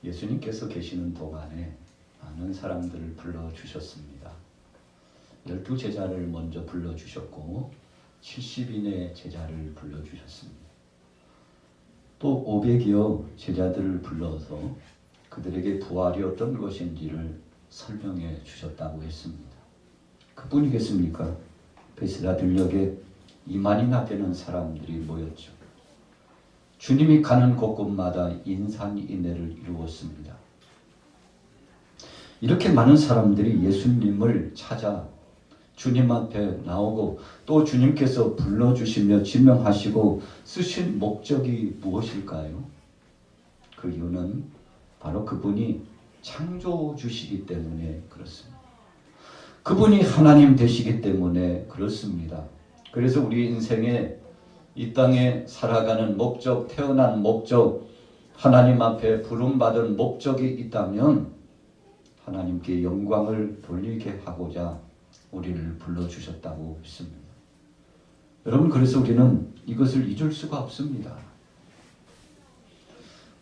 예수님께서 계시는 동안에 많은 사람들을 불러주셨습니다. 12제자를 먼저 불러주셨고 70인의 제자를 불러주셨습니다. 또 500여 제자들을 불러서 그들에게 부활이 어떤 것인지를 설명해 주셨다고 했습니다. 그뿐이겠습니까? 베스다 들녘에 2만이나 되는 사람들이 모였죠. 주님이 가는 곳곳마다 인산인해를 이루었습니다. 이렇게 많은 사람들이 예수님을 찾아 주님 앞에 나오고 또 주님께서 불러주시며 지명하시고 쓰신 목적이 무엇일까요? 그 이유는 바로 그분이 창조주시기 때문에 그렇습니다. 그분이 하나님 되시기 때문에 그렇습니다. 그래서 우리 인생에 이 땅에 살아가는 목적, 태어난 목적, 하나님 앞에 부름받은 목적이 있다면 하나님께 영광을 돌리게 하고자 우리를 불러주셨다고 했습니다. 여러분, 그래서 우리는 이것을 잊을 수가 없습니다.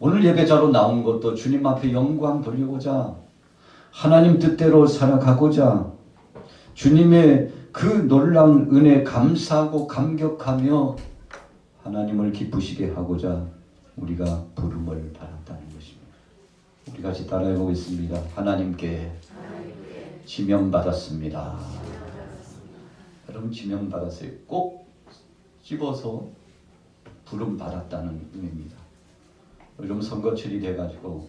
오늘 예배자로 나온 것도 주님 앞에 영광 돌리고자, 하나님 뜻대로 살아가고자, 주님의 그 놀라운 은혜에 감사하고 감격하며 하나님을 기쁘시게 하고자 우리가 부름을 받았다는 것입니다. 우리 같이 따라해 보겠습니다. 하나님께 지명받았습니다. 여러분, 지명받았어요. 꼭 집어서 부름받았다는 의미입니다. 요즘 선거철이 돼가지고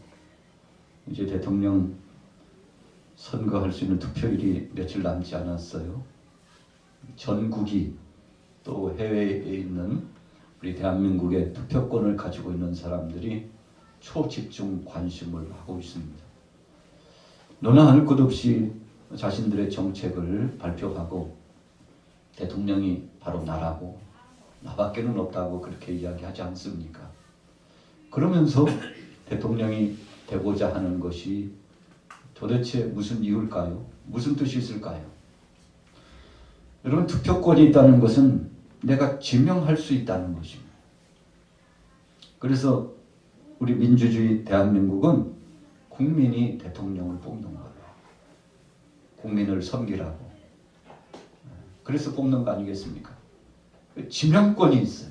이제 대통령 선거할 수 있는 투표일이 며칠 남지 않았어요. 전국이 또 해외에 있는 우리 대한민국의 투표권을 가지고 있는 사람들이 초집중 관심을 하고 있습니다. 너나 할 것 없이 자신들의 정책을 발표하고 대통령이 바로 나라고 나밖에는 없다고 그렇게 이야기하지 않습니까? 그러면서 대통령이 되고자 하는 것이 도대체 무슨 이유일까요? 무슨 뜻이 있을까요? 여러분, 투표권이 있다는 것은 내가 지명할 수 있다는 것입니다. 그래서 우리 민주주의 대한민국은 국민이 대통령을 뽑는 거예요. 국민을 섬기라고. 그래서 뽑는 거 아니겠습니까? 지명권이 있어요.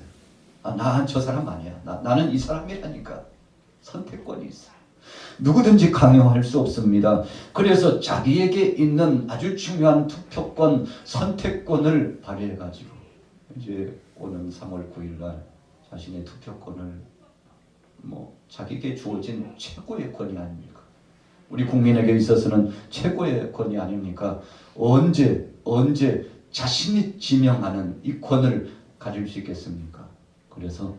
나 저 사람 아니야. 나는 이 사람이라니까. 선택권이 있어요. 누구든지 강요할 수 없습니다. 그래서 자기에게 있는 아주 중요한 투표권, 선택권을 발휘해가지고 이제 오는 3월 9일 날 자신의 투표권을 자기에게 주어진 최고의 권위 아닙니까? 우리 국민에게 있어서는 최고의 권위 아닙니까? 언제 자신이 지명하는 이 권을 가질 수 있겠습니까? 그래서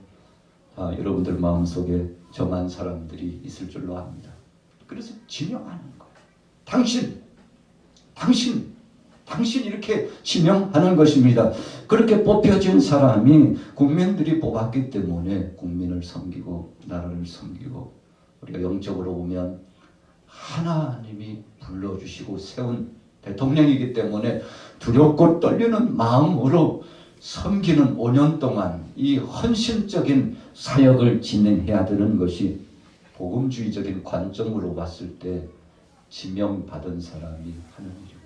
여러분들 마음속에 정한 사람들이 있을 줄로 압니다. 그래서 지명하는 거예요. 당신 이렇게 지명하는 것입니다. 그렇게 뽑혀진 사람이 국민들이 뽑았기 때문에 국민을 섬기고 나라를 섬기고 우리가 영적으로 보면 하나님이 불러주시고 세운 대통령이기 때문에 두렵고 떨리는 마음으로 섬기는 5년 동안 이 헌신적인 사역을 진행해야 되는 것이 복음주의적인 관점으로 봤을 때 지명받은 사람이 하는 일입니다.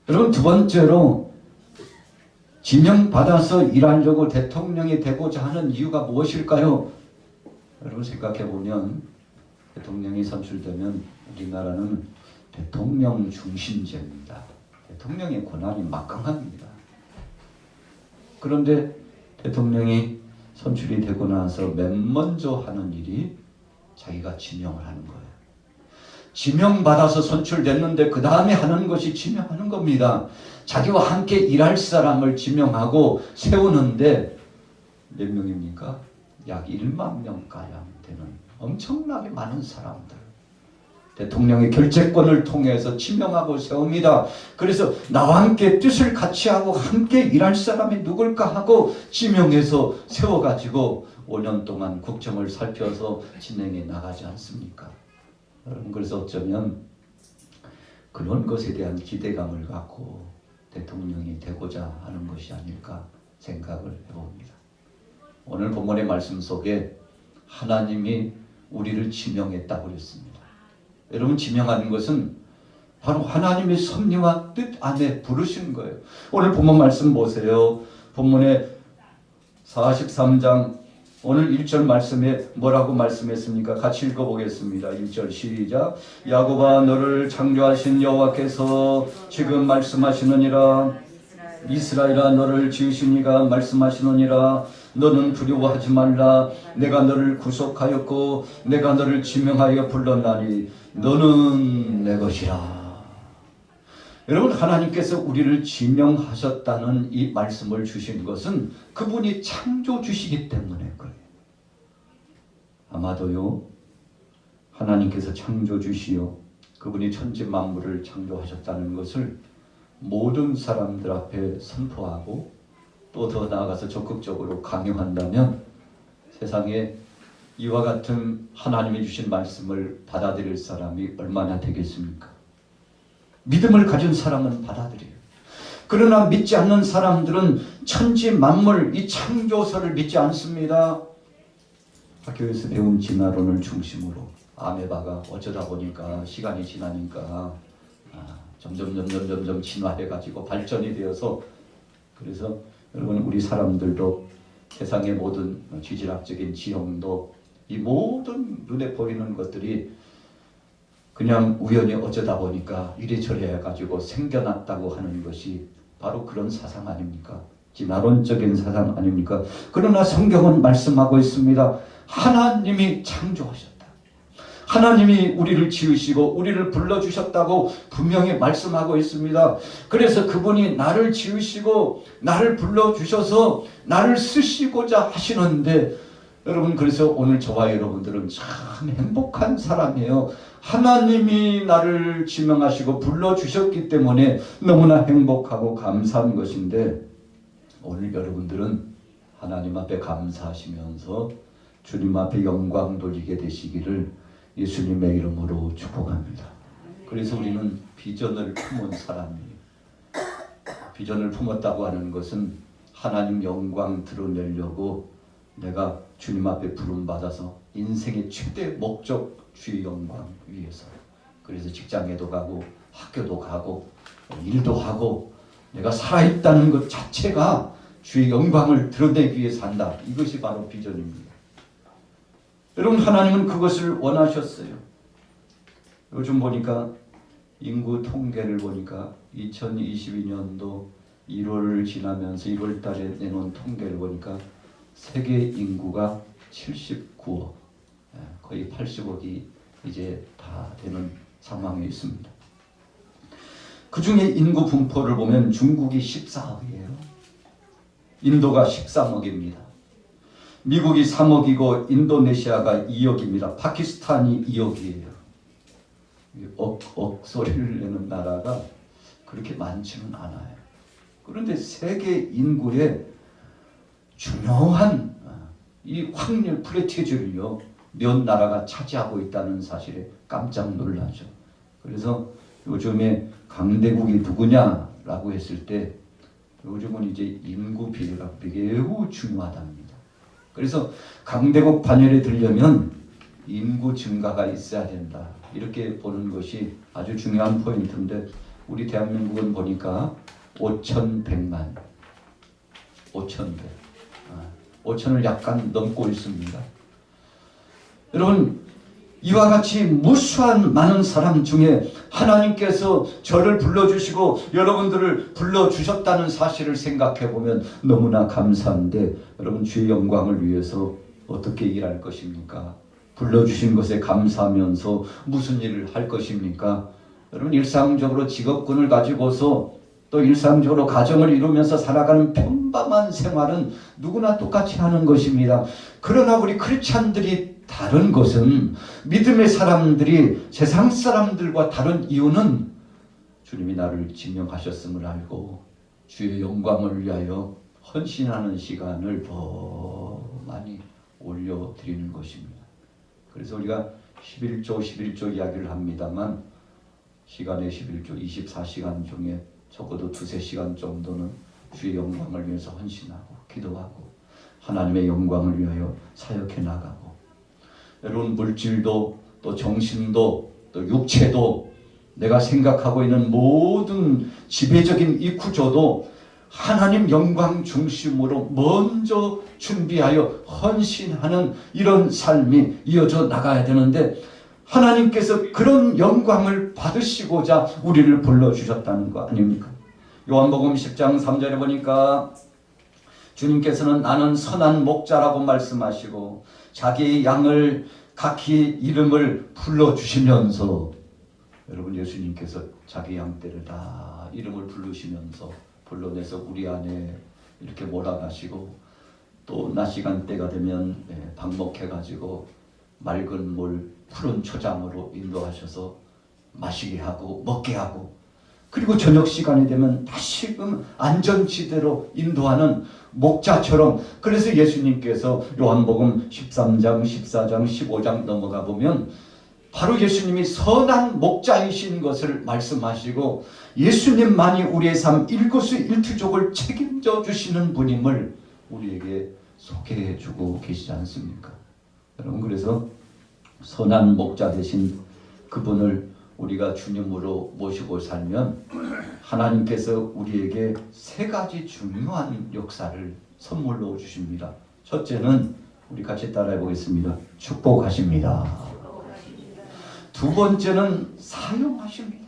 여러분, 두 번째로 지명받아서 일하려고 대통령이 되고자 하는 이유가 무엇일까요? 여러분, 생각해보면 대통령이 선출되면 우리나라는 대통령 중심제입니다. 대통령의 권한이 막강합니다. 그런데 대통령이 선출이 되고 나서 맨 먼저 하는 일이 자기가 지명을 하는 거예요. 지명받아서 선출됐는데 그 다음에 하는 것이 지명하는 겁니다. 자기와 함께 일할 사람을 지명하고 세우는데 몇 명입니까? 약 1만 명가량 되는 엄청나게 많은 사람들. 대통령의 결재권을 통해서 지명하고 세웁니다. 그래서 나와 함께 뜻을 같이 하고 함께 일할 사람이 누굴까 하고 지명해서 세워가지고 5년 동안 국정을 살펴서 진행해 나가지 않습니까? 여러분, 그래서 어쩌면 그런 것에 대한 기대감을 갖고 대통령이 되고자 하는 것이 아닐까 생각을 해봅니다. 오늘 본문의 말씀 속에 하나님이 우리를 지명했다고 그랬습니다. 여러분, 지명하는 것은 바로 하나님의 섭리와 뜻 안에 부르신 거예요. 오늘 본문 말씀 보세요. 본문에 43장 오늘 1절 말씀에 뭐라고 말씀했습니까? 같이 읽어보겠습니다. 1절 시작. 야곱아, 너를 창조하신 여호와께서 지금 말씀하시느니라. 이스라엘아, 너를 지으신 이가 말씀하시느니라. 너는 두려워하지 말라. 내가 너를 구속하였고 내가 너를 지명하여 불렀나니 너는 내 것이라. 여러분, 하나님께서 우리를 지명하셨다는 이 말씀을 주신 것은 그분이 창조주시기 때문에 그래요. 아마도요, 하나님께서 창조주시요 그분이 천지 만물을 창조하셨다는 것을 모든 사람들 앞에 선포하고 또 더 나아가서 적극적으로 강요한다면 세상에 이와 같은 하나님이 주신 말씀을 받아들일 사람이 얼마나 되겠습니까? 믿음을 가진 사람은 받아들여요. 그러나 믿지 않는 사람들은 천지 만물 이 창조서를 믿지 않습니다. 학교에서 배운 진화론을 중심으로 아메바가 어쩌다 보니까 시간이 지나니까 점점 진화해가지고 발전이 되어서, 그래서 여러분, 우리 사람들도 세상의 모든 지질학적인 지형도 이 모든 눈에 보이는 것들이 그냥 우연히 어쩌다 보니까 이래저래 해가지고 생겨났다고 하는 것이 바로 그런 사상 아닙니까? 진화론적인 사상 아닙니까? 그러나 성경은 말씀하고 있습니다. 하나님이 창조하셨다. 하나님이 우리를 지으시고 우리를 불러주셨다고 분명히 말씀하고 있습니다. 그래서 그분이 나를 지으시고 나를 불러주셔서 나를 쓰시고자 하시는데, 여러분, 그래서 오늘 저와 여러분들은 참 행복한 사람이에요. 하나님이 나를 지명하시고 불러주셨기 때문에 너무나 행복하고 감사한 것인데, 오늘 여러분들은 하나님 앞에 감사하시면서 주님 앞에 영광 돌리게 되시기를 예수님의 이름으로 축복합니다. 그래서 우리는 비전을 품은 사람이에요. 비전을 품었다고 하는 것은 하나님 영광 드러내려고 내가 주님 앞에 부름받아서 인생의 최대 목적 주의 영광 위해서, 그래서 직장에도 가고 학교도 가고 일도 하고 내가 살아있다는 것 자체가 주의 영광을 드러내기 위해 산다. 이것이 바로 비전입니다. 여러분, 하나님은 그것을 원하셨어요. 요즘 보니까 인구 통계를 보니까 2022년도 1월을 지나면서 1월 달에 내놓은 통계를 보니까 세계 인구가 79억, 거의 80억이 이제 다 되는 상황에 있습니다. 그 중에 인구 분포를 보면 중국이 14억이에요. 인도가 13억입니다. 미국이 3억이고 인도네시아가 2억입니다. 파키스탄이 2억이에요. 억 소리를 내는 나라가 그렇게 많지는 않아요. 그런데 세계 인구의 중요한 이 확률 프레티지를요 몇 나라가 차지하고 있다는 사실에 깜짝 놀라죠. 그래서 요즘에 강대국이 누구냐라고 했을 때 요즘은 이제 인구 비례가 매우 중요하답니다. 그래서 강대국 반열에 들려면 인구 증가가 있어야 된다, 이렇게 보는 것이 아주 중요한 포인트인데, 우리 대한민국은 보니까 5,100만 5,000을 약간 넘고 있습니다. 여러분, 이와 같이 무수한 많은 사람 중에 하나님께서 저를 불러주시고 여러분들을 불러주셨다는 사실을 생각해 보면 너무나 감사한데, 여러분, 주의 영광을 위해서 어떻게 일할 것입니까? 불러주신 것에 감사하면서 무슨 일을 할 것입니까? 여러분, 일상적으로 직업군을 가지고서 또 일상적으로 가정을 이루면서 살아가는 평범한 생활은 누구나 똑같이 하는 것입니다. 그러나 우리 크리스찬들이 다른 것은, 믿음의 사람들이 세상 사람들과 다른 이유는 주님이 나를 지명하셨음을 알고 주의 영광을 위하여 헌신하는 시간을 더 많이 올려드리는 것입니다. 그래서 우리가 11조 이야기를 합니다만, 시간의 11조 24시간 중에 적어도 2-3시간 정도는 주의 영광을 위해서 헌신하고 기도하고 하나님의 영광을 위하여 사역해 나가고 여러분 물질도 또 정신도 또 육체도 내가 생각하고 있는 모든 지배적인 이 구조도 하나님 영광 중심으로 먼저 준비하여 헌신하는 이런 삶이 이어져 나가야 되는데 하나님께서 그런 영광을 받으시고자 우리를 불러주셨다는 거 아닙니까? 요한복음 10장 3절에 보니까 주님께서는 나는 선한 목자라고 말씀하시고 자기의 양을 각기 이름을 불러주시면서 여러분 예수님께서 자기 양떼를 다 이름을 부르시면서 불러내서 우리 안에 이렇게 몰아가시고 또 낮 시간대가 되면 방목해가지고 맑은 물 푸른 초장으로 인도하셔서 마시게 하고 먹게 하고 그리고 저녁 시간이 되면 다시금 안전지대로 인도하는 목자처럼 그래서 예수님께서 요한복음 13장, 14장, 15장 넘어가 보면 바로 예수님이 선한 목자이신 것을 말씀하시고 예수님만이 우리의 삶 일거수일투족을 책임져 주시는 분임을 우리에게 소개해 주고 계시지 않습니까? 여러분 그래서 선한 목자 되신 그분을 우리가 주님으로 모시고 살면 하나님께서 우리에게 세 가지 중요한 역사를 선물로 주십니다. 첫째는 우리 같이 따라해 보겠습니다. 축복하십니다. 두 번째는 사용하십니다.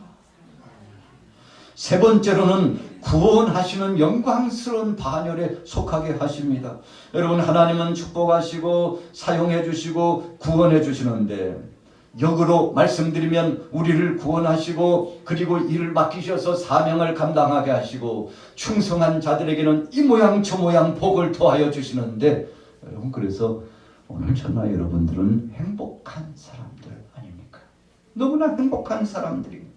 세 번째로는 구원하시는 영광스러운 반열에 속하게 하십니다. 여러분 하나님은 축복하시고 사용해 주시고 구원해 주시는데 역으로 말씀드리면 우리를 구원하시고 그리고 일을 맡기셔서 사명을 감당하게 하시고 충성한 자들에게는 이 모양 저 모양 복을 더하여 주시는데 여러분 그래서 오늘 저나 여러분들은 행복한 사람들 아닙니까? 너무나 행복한 사람들입니다.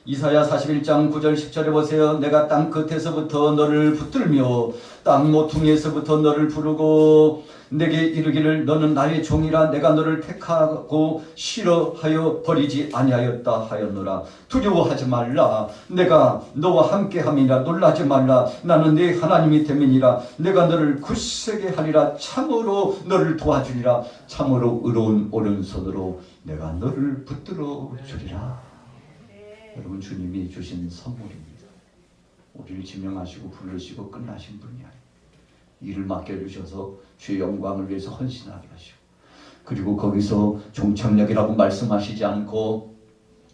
이사야 41장 9절 10절에 보세요. 내가 땅 끝에서부터 너를 붙들며 땅 모퉁이에서부터 너를 부르고 내게 이르기를 너는 나의 종이라 내가 너를 택하고 싫어하여 버리지 아니하였다 하였노라. 두려워하지 말라. 내가 너와 함께함이라. 놀라지 말라. 나는 네 하나님이 됨이니라. 내가 너를 굳세게 하리라. 참으로 너를 도와주리라. 참으로 의로운 오른손으로 내가 너를 붙들어 주리라. 여러분 주님이 주신 선물입니다. 우리를 지명하시고 부르시고 끝나신 분이 아니에요. 일을 맡겨주셔서 주의 영광을 위해서 헌신하게 하시고 그리고 거기서 종착역이라고 말씀하시지 않고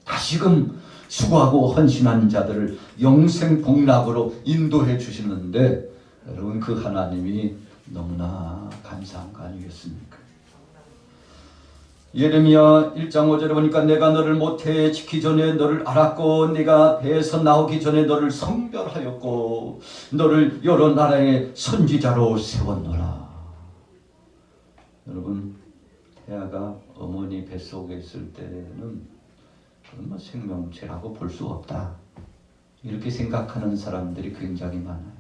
다시금 수고하고 헌신한 자들을 영생 복락으로 인도해 주시는데 여러분 그 하나님이 너무나 감사한 거 아니겠습니까? 예레미야 1장 5절에 보니까 내가 너를 모태에 짓기 전에 너를 알았고 네가 배에서 나오기 전에 너를 성별하였고 너를 여러 나라의 선지자로 세웠노라. 여러분 태아가 어머니 뱃속에 있을 때는 그건 뭐 생명체라고 볼 수 없다 이렇게 생각하는 사람들이 굉장히 많아요.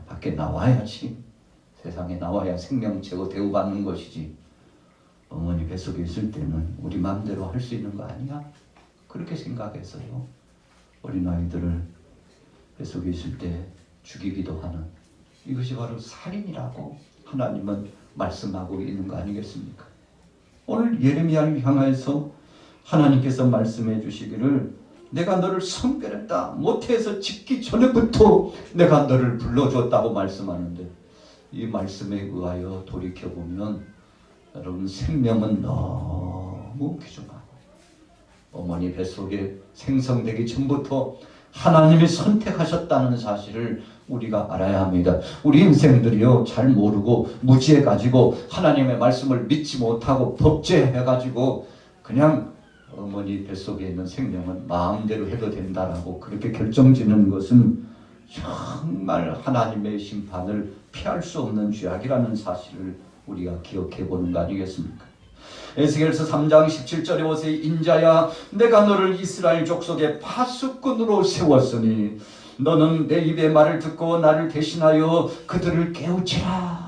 밖에 나와야지 세상에 나와야 생명체고 대우받는 것이지 어머니 뱃속에 있을 때는 우리 마음대로 할 수 있는 거 아니야? 그렇게 생각해서요. 어린아이들을 뱃속에 있을 때 죽이기도 하는 이것이 바로 살인이라고 하나님은 말씀하고 있는 거 아니겠습니까? 오늘 예레미야를 향하여서 하나님께서 말씀해 주시기를 내가 너를 성별했다. 모태에서 짓기 전에부터 내가 너를 불러줬다고 말씀하는데 이 말씀에 의하여 돌이켜보면 여러분 생명은 너무 귀중하고 어머니 뱃속에 생성되기 전부터 하나님이 선택하셨다는 사실을 우리가 알아야 합니다. 우리 인생들이요 잘 모르고 무지해가지고 하나님의 말씀을 믿지 못하고 법제해가지고 그냥 어머니 뱃속에 있는 생명은 마음대로 해도 된다라고 그렇게 결정짓는 것은 정말 하나님의 심판을 피할 수 없는 죄악이라는 사실을 우리가 기억해 보는 거 아니겠습니까? 에스겔서 3장 17절에 보세요. 인자야 내가 너를 이스라엘 족속의 파수꾼으로 세웠으니 너는 내 입의 말을 듣고 나를 대신하여 그들을 깨우치라.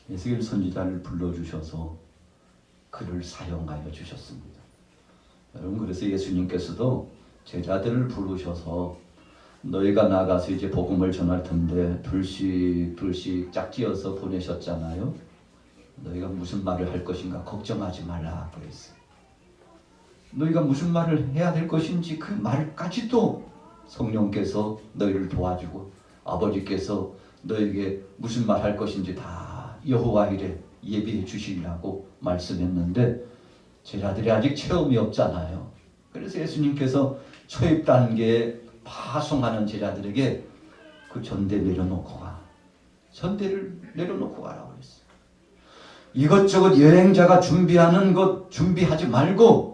에스겔 선지자를 불러주셔서 그를 사용하여 주셨습니다. 여러분 그래서 예수님께서도 제자들을 부르셔서 너희가 나가서 이제 복음을 전할 텐데 둘씩 짝지어서 보내셨잖아요. 너희가 무슨 말을 할 것인가 걱정하지 말라 그랬어요. 너희가 무슨 말을 해야 될 것인지 그 말까지도 성령께서 너희를 도와주고 아버지께서 너에게 무슨 말 할 것인지 다 여호와 이래 예비해 주시라고 말씀했는데 제자들이 아직 체험이 없잖아요. 그래서 예수님께서 초입 단계에 파송하는 제자들에게 그 전대 내려놓고 가. 전대를 내려놓고 가라고 했어요. 이것저것 여행자가 준비하는 것 준비하지 말고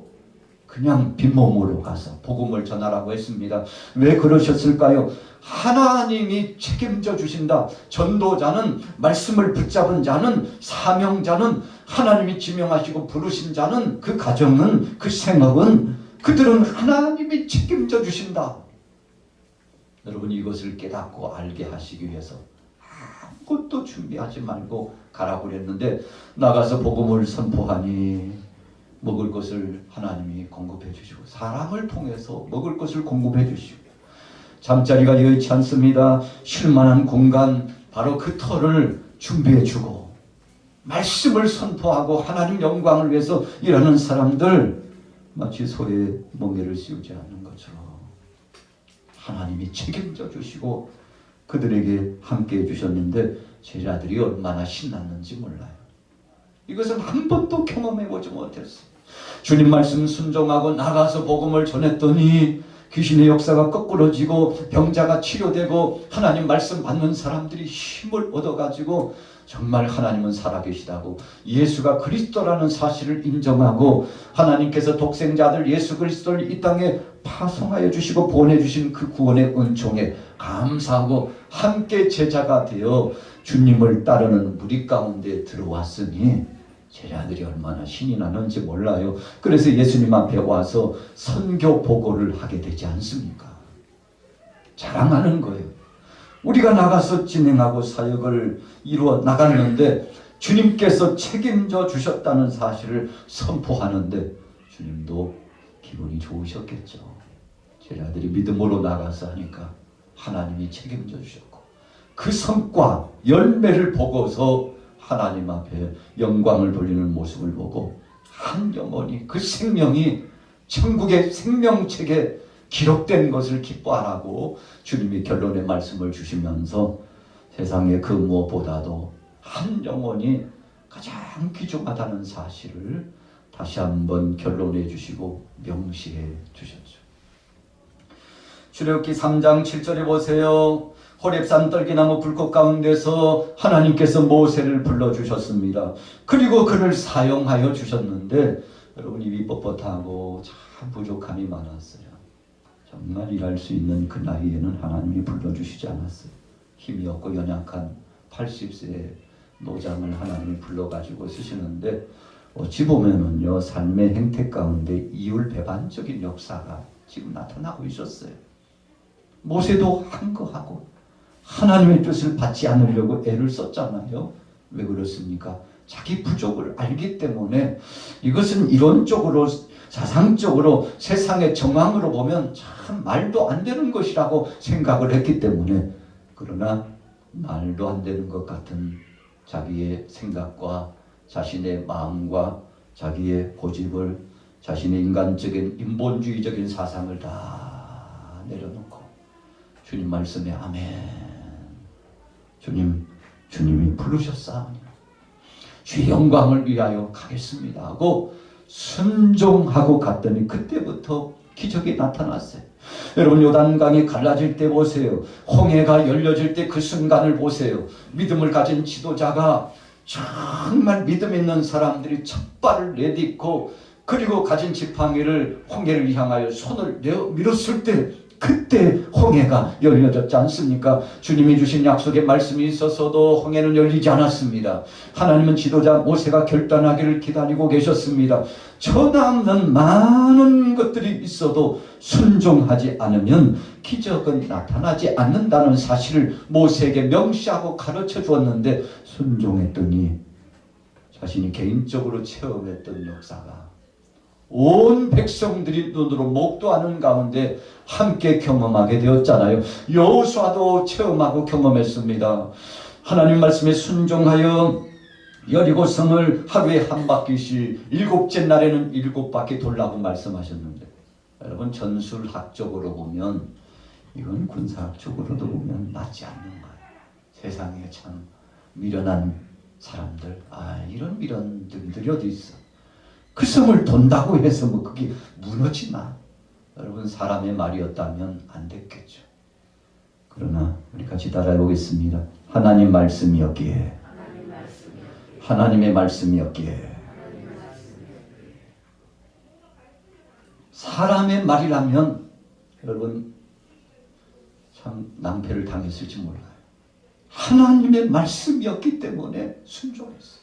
그냥 빈몸으로 가서 복음을 전하라고 했습니다. 왜 그러셨을까요? 하나님이 책임져 주신다. 전도자는, 말씀을 붙잡은 자는, 사명자는, 하나님이 지명하시고 부르신 자는, 그 가정은, 그 생업은 그들은 하나님이 책임져 주신다. 여러분, 이것을 깨닫고 알게 하시기 위해서 아무것도 준비하지 말고 가라고 그랬는데 나가서 복음을 선포하니 먹을 것을 하나님이 공급해 주시고 사람을 통해서 먹을 것을 공급해 주시고 잠자리가 여의치 않습니다. 쉴만한 공간, 바로 그 터를 준비해 주고 말씀을 선포하고 하나님 영광을 위해서 일하는 사람들 마치 소에 멍에를 씌우지 않는 것처럼 하나님이 책임져 주시고 그들에게 함께 해주셨는데 제자들이 얼마나 신났는지 몰라요. 이것은 한 번도 경험해보지 못했어요. 주님 말씀 순종하고 나가서 복음을 전했더니 귀신의 역사가 거꾸로지고 병자가 치료되고 하나님 말씀 받는 사람들이 힘을 얻어가지고 정말 하나님은 살아계시다고 예수가 그리스도라는 사실을 인정하고 하나님께서 독생자들 예수 그리스도를 이 땅에 파송하여 주시고 보내주신 그 구원의 은총에 감사하고 함께 제자가 되어 주님을 따르는 무리 가운데 들어왔으니 제자들이 얼마나 신이 나는지 몰라요. 그래서 예수님 앞에 와서 선교 보고를 하게 되지 않습니까? 자랑하는 거예요. 우리가 나가서 진행하고 사역을 이루어 나갔는데 주님께서 책임져 주셨다는 사실을 선포하는데 주님도 기분이 좋으셨겠죠. 제자들이 믿음으로 나가서 하니까 하나님이 책임져 주셨고 그 성과 열매를 보고서 하나님 앞에 영광을 돌리는 모습을 보고 한 영혼이 그 생명이 천국의 생명책에 기록된 것을 기뻐하라고 주님이 결론의 말씀을 주시면서 세상의 그 무엇보다도 한 영혼이 가장 귀중하다는 사실을 다시 한번 결론해 주시고 명시해 주셨죠. 출애굽기 3장 7절에 보세요. 호렙산 떨기나무 불꽃 가운데서 하나님께서 모세를 불러주셨습니다. 그리고 그를 사용하여 주셨는데 여러분 입이 뻣뻣하고 참 부족함이 많았어요. 정말 일할 수 있는 그 나이에는 하나님이 불러주시지 않았어요. 힘이 없고 연약한 80세의 노장을 하나님이 불러가지고 쓰시는데 어찌 보면은요 삶의 행태 가운데 이율배반적인 역사가 지금 나타나고 있었어요. 모세도 한 거 하고 하나님의 뜻을 받지 않으려고 애를 썼잖아요. 왜 그렇습니까? 자기 부족을 알기 때문에 이것은 이론적으로 사상적으로 세상의 정황으로 보면 참 말도 안 되는 것이라고 생각을 했기 때문에 그러나 말도 안 되는 것 같은 자기의 생각과 자신의 마음과 자기의 고집을 자신의 인간적인 인본주의적인 사상을 다 내려놓고 주님 말씀에 아멘 주님이 부르셨사오니 주의 영광을 위하여 가겠습니다 하고 순종하고 갔더니 그때부터 기적이 나타났어요. 여러분 요단강이 갈라질 때 보세요. 홍해가 열려질 때 그 순간을 보세요. 믿음을 가진 지도자가 정말 믿음 있는 사람들이 첫 발을 내딛고 그리고 가진 지팡이를 홍해를 향하여 손을 내어 밀었을 때 그때 홍해가 열려졌지 않습니까? 주님이 주신 약속의 말씀이 있어서도 홍해는 열리지 않았습니다. 하나님은 지도자 모세가 결단하기를 기다리고 계셨습니다. 처남는 많은 것들이 있어도 순종하지 않으면 기적은 나타나지 않는다는 사실을 모세에게 명시하고 가르쳐 주었는데 순종했더니 자신이 개인적으로 체험했던 역사가 온 백성들이 눈으로 목도하는 가운데 함께 경험하게 되었잖아요. 여호수아도 체험하고 경험했습니다. 하나님 말씀에 순종하여 여리고성을 하루에 한 바퀴씩 7째 날에는 7바퀴 돌라고 말씀하셨는데, 여러분 전술학적으로 보면 이건 군사학적으로도 보면 맞지 않는 거예요. 세상에 참 미련한 사람들, 이런 미련들이 어디 있어. 그 성을 돈다고 해서 뭐 그게 무너지나. 여러분 사람의 말이었다면 안 됐겠죠. 그러나 우리 같이 따라해 보겠습니다. 하나님 말씀이었기에, 하나님의 말씀이었기에. 사람의 말이라면 여러분 참 낭패를 당했을지 몰라요. 하나님의 말씀이었기 때문에 순종했어요.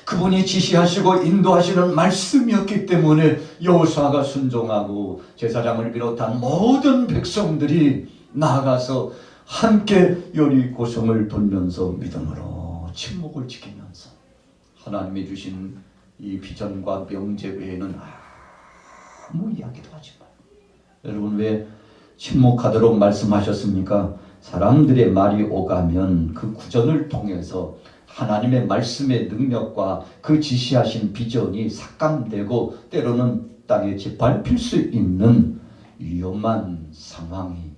그분이 지시하시고 인도하시는 말씀이었기 때문에 여호수아가 순종하고 제사장을 비롯한 모든 백성들이 나아가서 함께 여리고성을 돌면서 믿음으로 침묵을 지키면서 하나님이 주신 이 비전과 명제 외에는 아무 이야기도 하지 마요. 여러분 왜 침묵하도록 말씀하셨습니까? 사람들의 말이 오가면 그 구전을 통해서 하나님의 말씀의 능력과 그 지시하신 비전이 삭감되고 때로는 땅에 짓밟힐 수 있는 위험한 상황이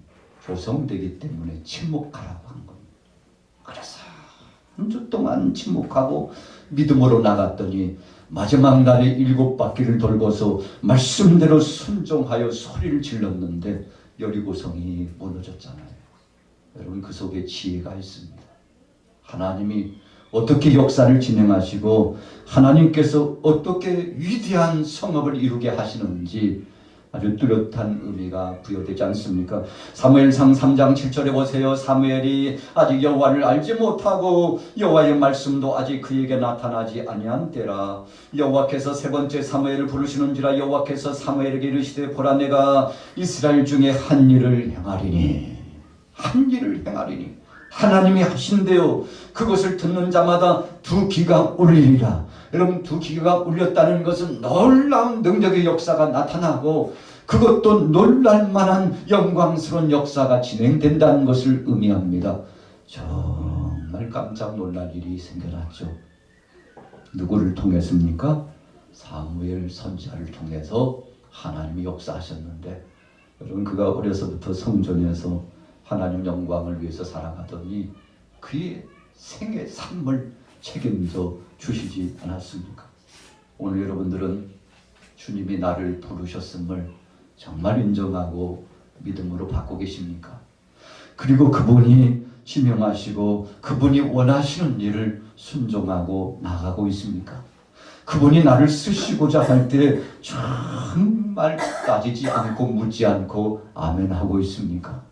조성되기 때문에 침묵하라고 한 겁니다. 그래서 한 주 동안 침묵하고 믿음으로 나갔더니 마지막 날에 7바퀴를 돌고서 말씀대로 순종하여 소리를 질렀는데 여리고성이 무너졌잖아요. 여러분 그 속에 지혜가 있습니다. 하나님이 어떻게 역사를 진행하시고 하나님께서 어떻게 위대한 성업을 이루게 하시는지 아주 뚜렷한 의미가 부여되지 않습니까? 사무엘상 3장 7절에 보세요. 사무엘이 아직 여호와를 알지 못하고 여호와의 말씀도 아직 그에게 나타나지 아니한 때라. 여호와께서 세 번째 사무엘을 부르시는지라. 여호와께서 사무엘에게 이르시되 보라 내가 이스라엘 중에 한 일을 행하리니, 한 일을 행하리니. 하나님이 하신대요. 그것을 듣는 자마다 두 귀가 울리리라. 여러분 두 귀가 울렸다는 것은 놀라운 능력의 역사가 나타나고 그것도 놀랄만한 영광스러운 역사가 진행된다는 것을 의미합니다. 정말 깜짝 놀랄 일이 생겨났죠. 누구를 통했습니까? 사무엘 선지자를 통해서 하나님이 역사하셨는데, 여러분 그가 어려서부터 성전에서 하나님 영광을 위해서 살아가더니 그의 생의 삶을 책임져 주시지 않았습니까? 오늘 여러분들은 주님이 나를 부르셨음을 정말 인정하고 믿음으로 받고 계십니까? 그리고 그분이 지명하시고 그분이 원하시는 일을 순종하고 나가고 있습니까? 그분이 나를 쓰시고자 할 때 정말 따지지 않고 묻지 않고 아멘하고 있습니까?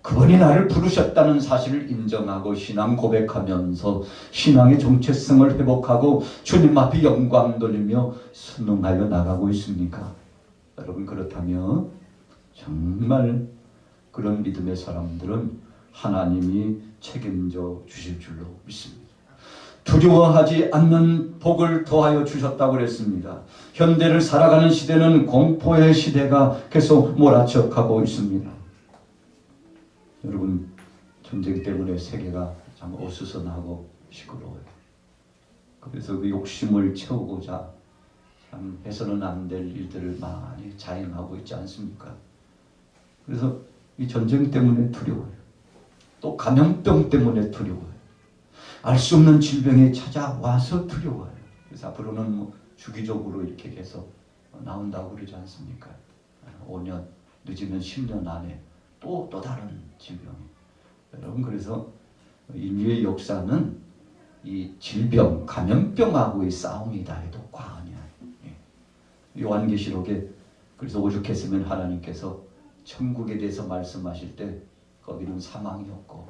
그분이 나를 부르셨다는 사실을 인정하고 신앙 고백하면서 신앙의 정체성을 회복하고 주님 앞에 영광 돌리며 순응하여 나가고 있습니까? 여러분 그렇다면 정말 그런 믿음의 사람들은 하나님이 책임져 주실 줄로 믿습니다. 두려워하지 않는 복을 더하여 주셨다고 그랬습니다. 현대를 살아가는 시대는 공포의 시대가 계속 몰아쳐가고 있습니다. 여러분 전쟁 때문에 세계가 참 어수선하고 시끄러워요. 그래서 그 욕심을 채우고자 참 해서는 안 될 일들을 많이 자행하고 있지 않습니까? 그래서 이 전쟁 때문에 두려워요. 또 감염병 때문에 두려워요. 알 수 없는 질병이 찾아와서 두려워요. 그래서 앞으로는 뭐 주기적으로 이렇게 계속 나온다고 그러지 않습니까? 5년 늦으면 10년 안에 또 다른 질병이. 여러분 그래서 인류의 역사는 이 질병, 감염병하고의 싸움이다 해도 과언이 아니에요. 요한계시록에 그래서 오죽했으면 하나님께서 천국에 대해서 말씀하실 때 거기는 사망이 없고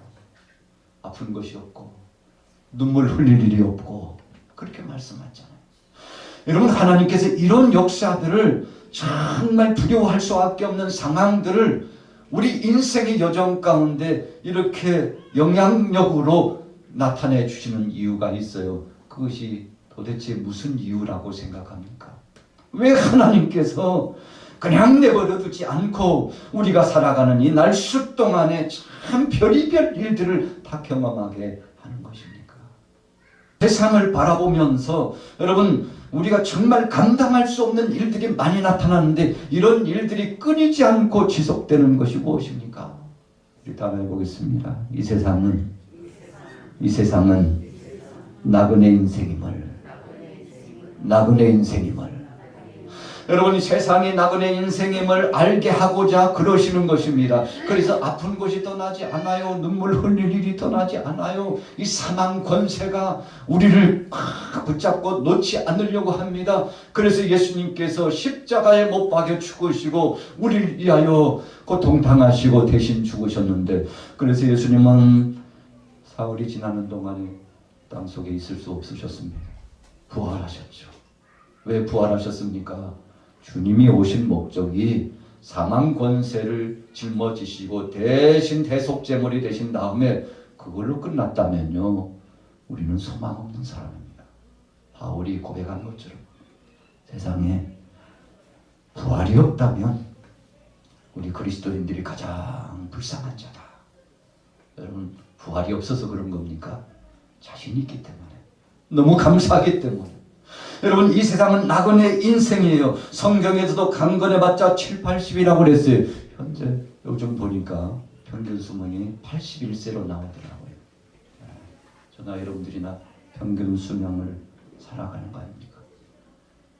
아픈 것이 없고 눈물 흘릴 일이 없고 그렇게 말씀하잖아요. 여러분 하나님께서 이런 역사들을 정말 두려워할 수밖에 없는 상황들을 우리 인생의 여정 가운데 이렇게 영향력으로 나타내 주시는 이유가 있어요. 그것이 도대체 무슨 이유라고 생각합니까? 왜 하나님께서 그냥 내버려 두지 않고 우리가 살아가는 이 날수 동안에 참 별의별 일들을 다 경험하게 하는 것입니까? 세상을 바라보면서 여러분, 우리가 정말 감당할 수 없는 일들이 많이 나타나는데 이런 일들이 끊이지 않고 지속되는 것이 무엇입니까? 우리 다음에 보겠습니다. 이 세상은 나그네 인생임을. 여러분, 이 세상이 나그네 인생임을 알게 하고자 그러시는 것입니다. 그래서 아픈 것이 더 나지 않아요. 눈물 흘릴 일이 더 나지 않아요. 이 사망 권세가 우리를 붙잡고 놓지 않으려고 합니다. 그래서 예수님께서 십자가에 못 박여 죽으시고 우리를 위하여 고통당하시고 대신 죽으셨는데, 그래서 예수님은 사흘이 지나는 동안에 땅속에 있을 수 없으셨습니다. 부활하셨죠. 왜 부활하셨습니까? 주님이 오신 목적이 사망 권세를 짊어지시고 대신 대속제물이 되신 다음에 그걸로 끝났다면요, 우리는 소망 없는 사람입니다. 바울이 고백한 것처럼 세상에 부활이 없다면 우리 그리스도인들이 가장 불쌍한 자다. 여러분, 부활이 없어서 그런 겁니까? 자신이 있기 때문에, 너무 감사하기 때문에. 여러분, 이 세상은 나그네 인생이에요. 성경에서도 강건해봤자 7, 80이라고 그랬어요. 현재 요즘 보니까 평균 수명이 81세로 나오더라고요. 저나 여러분들이나 평균 수명을 살아가는 거 아닙니까?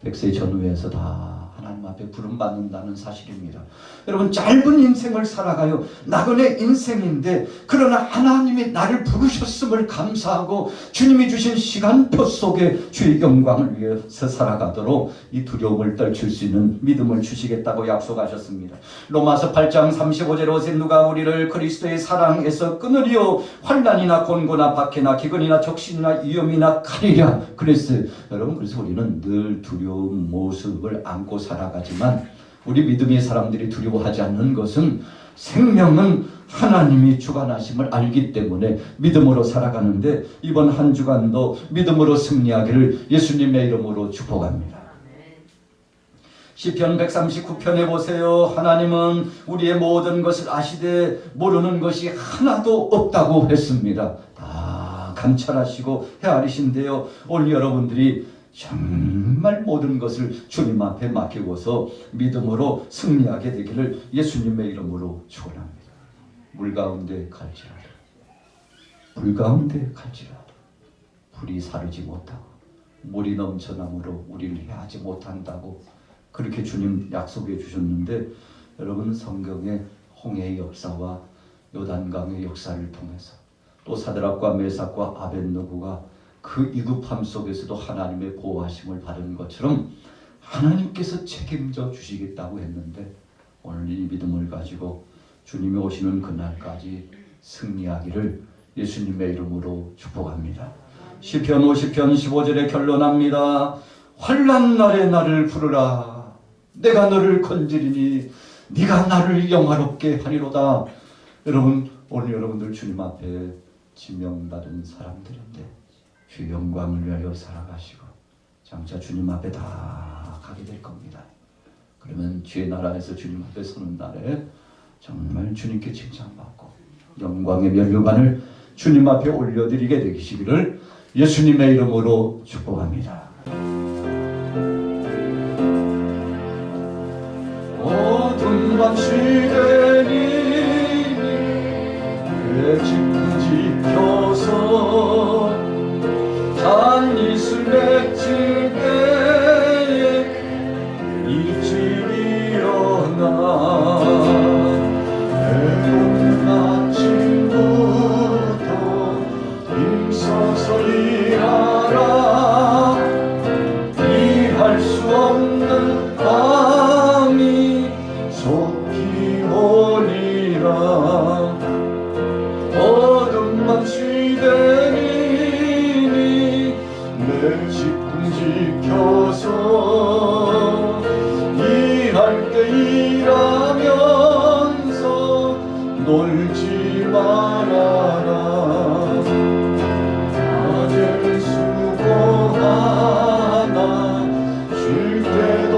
100세 전후에서 다 하나님 앞에 부름받는다는 사실입니다. 여러분, 짧은 인생을 살아가요. 나그네 인생인데, 그러나 하나님이 나를 부르셨음을 감사하고 주님이 주신 시간표 속에 주의 영광을 위해서 살아가도록 이 두려움을 떨칠 수 있는 믿음을 주시겠다고 약속하셨습니다. 로마서 8장 35절에 오세 누가 우리를 그리스도의 사랑에서 끊으리요, 환난이나 곤고나 박해나 기근이나 적신이나 위험이나 칼이랴 그랬어요. 여러분, 그래서 우리는 늘 두려운 모습을 안고 살아가지만, 우리 믿음의 사람들이 두려워하지 않는 것은 생명은 하나님이 주관하심을 알기 때문에 믿음으로 살아가는데, 이번 한 주간도 믿음으로 승리하기를 예수님의 이름으로 축복합니다. 시편 139편에 보세요. 하나님은 우리의 모든 것을 아시되 모르는 것이 하나도 없다고 했습니다. 다 감찰하시고 헤아리신데요, 오늘 여러분들이 정말 모든 것을 주님 앞에 맡기고서 믿음으로 승리하게 되기를 예수님의 이름으로 축원합니다. 물 가운데 갈지라도, 불 가운데 갈지라도 불이 사르지 못하고 물이 넘쳐나므로 우리를 해하지 못한다고 그렇게 주님 약속해 주셨는데, 여러분, 성경의 홍해의 역사와 요단강의 역사를 통해서 또 사드락과 메삭과 아벳느고가 그 위급함 속에서도 하나님의 보호하심을 받은 것처럼 하나님께서 책임져 주시겠다고 했는데, 오늘 이 믿음을 가지고 주님이 오시는 그날까지 승리하기를 예수님의 이름으로 축복합니다. 시편 50편 15절에 결론합니다. 환난 날에 나를 부르라. 내가 너를 건지리니 네가 나를 영화롭게 하리로다. 여러분, 오늘 여러분들 주님 앞에 지명받은 사람들인데 주 영광을 위하여 살아가시고 장차 주님 앞에 다 가게 될 겁니다. 그러면 주의 나라에서 주님 앞에 서는 날에 정말 주님께 칭찬받고 영광의 면류관을 주님 앞에 올려드리게 되시기를 예수님의 이름으로 축복합니다. 어두운 밤 시대니 내 집 지켜서 단이슬 맺힐 때에 일찍 일어나 해온 아침부터 힘써서 일하라. 일할 수 없는 밤이 속히 오리라. 어둠 밤 시대니 내 직분 지켜서 일할 때 일하면서 놀지 말아라. 낮에는 수고하나 쉴 때도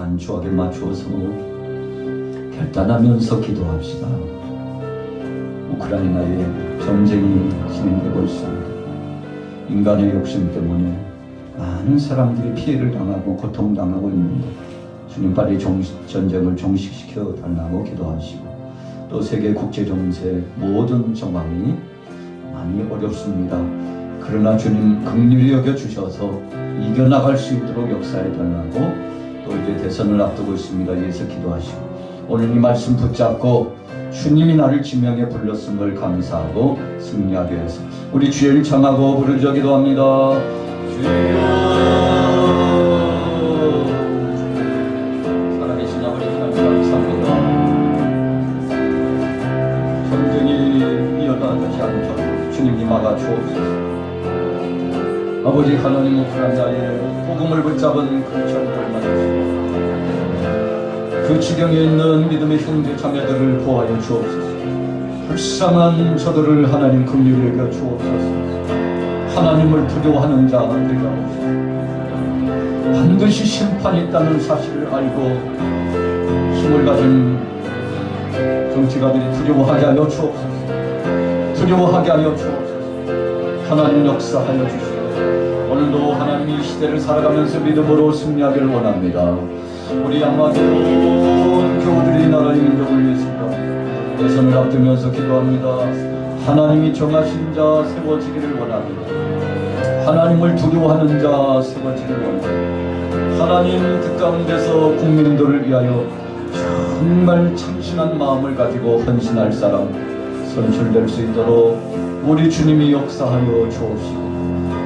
시간 주악에 맞추어서 결단하면서 기도합시다. 우크라이나에 전쟁이 진행되고 있습니다. 인간의 욕심 때문에 많은 사람들이 피해를 당하고 고통당하고 있는데 주님 빨리 전쟁을 종식시켜 달라고 기도하시고, 또 세계 국제 정세 모든 정황이 많이 어렵습니다. 그러나 주님 긍휼히 여겨 주셔서 이겨나갈 수 있도록 역사해 달라고, 또 이제 대선을 앞두고 있습니다. 위해서 기도하시고, 오늘 이 말씀 붙잡고 주님이 나를 지명해 불렀음을 감사하고 승리하게 해서 우리 주를 청하고 부르짖어 기도합니다. 주여, 살아계신 아버지 하나님 감사합니다. 전쟁이 이어나가지 않도록 주님이 막아주옵소서. 아버지 하나님, 우크라이나에 복음을 붙잡은 크리스천들 만나주시고, 그 지경에 있는 믿음의 형제 자매들을 보호하여 주옵소서. 불쌍한 저들을 하나님 긍휼히 여겨 주옵소서. 하나님을 두려워하는 자 되게 하옵소서. 반드시 심판이 있다는 사실을 알고 힘을 가진 정치가들이 두려워하게 하여 주옵소서. 두려워하게 하여 주옵소서. 하나님 역사하여 주시옵소서. 오늘도 하나님 이 시대를 살아가면서 믿음으로 승리하기를 원합니다. 우리 양마온 교우들이 나라의 민족을 위해서다 대선을 앞두면서 기도합니다. 하나님이 정하신 자 세워지기를 원합니다. 하나님을 두려워하는 자 세워지기를 원합니다. 하나님 뜻가운데서 국민들을 위하여 정말 참신한 마음을 가지고 헌신할 사람 선출될 수 있도록 우리 주님이 역사하여 주옵시고,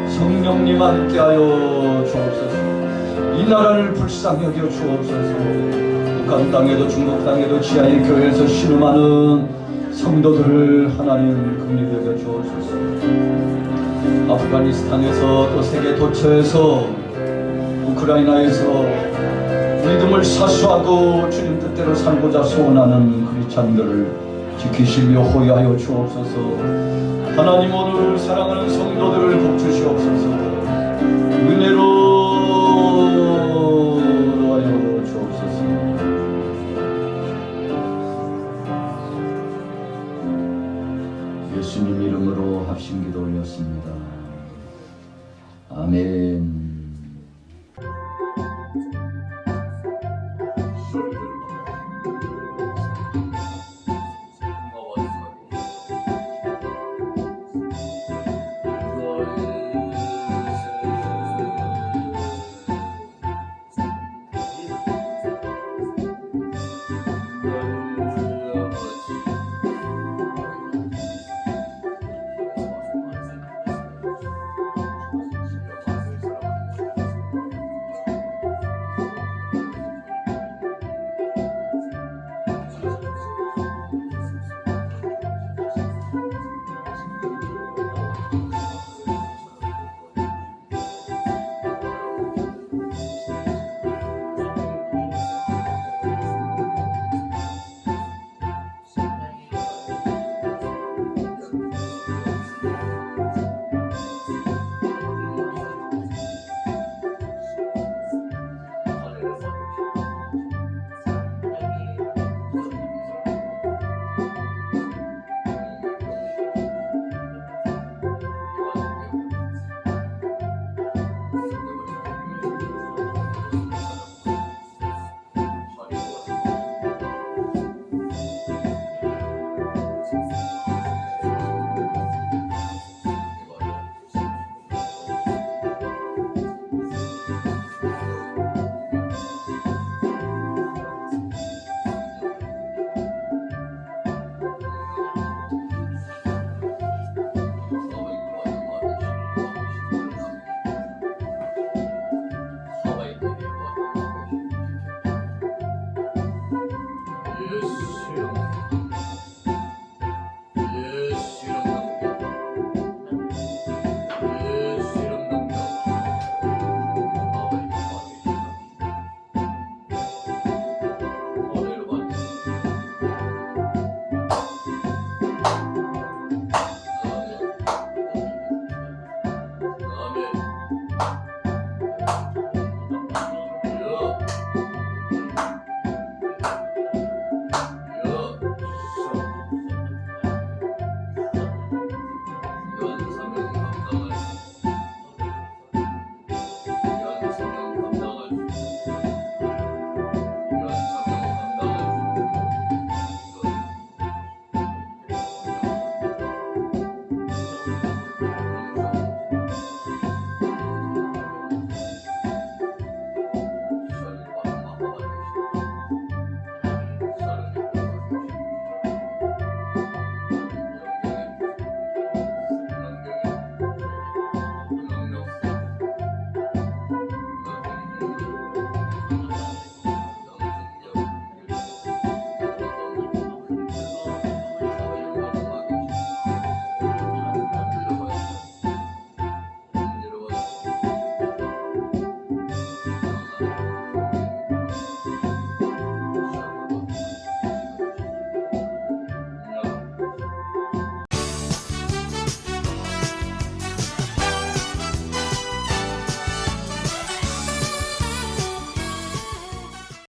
성령님 함께하여 주옵소서. 이 나라를 불쌍히 여겨 주옵소서. 북한 땅에도 중국 땅에도 지하의 교회에서 신음하는 성도들을 하나님 긍휼히 여겨 주옵소서. 아프가니스탄에서 또 세계 도처에서 우크라이나에서 믿음을 사수하고 주님 뜻대로 살고자 소원하는 크리스찬들을 지키시며 호위하여 주옵소서. 하나님 오늘 사랑하는 성도들을 복 주시옵소서.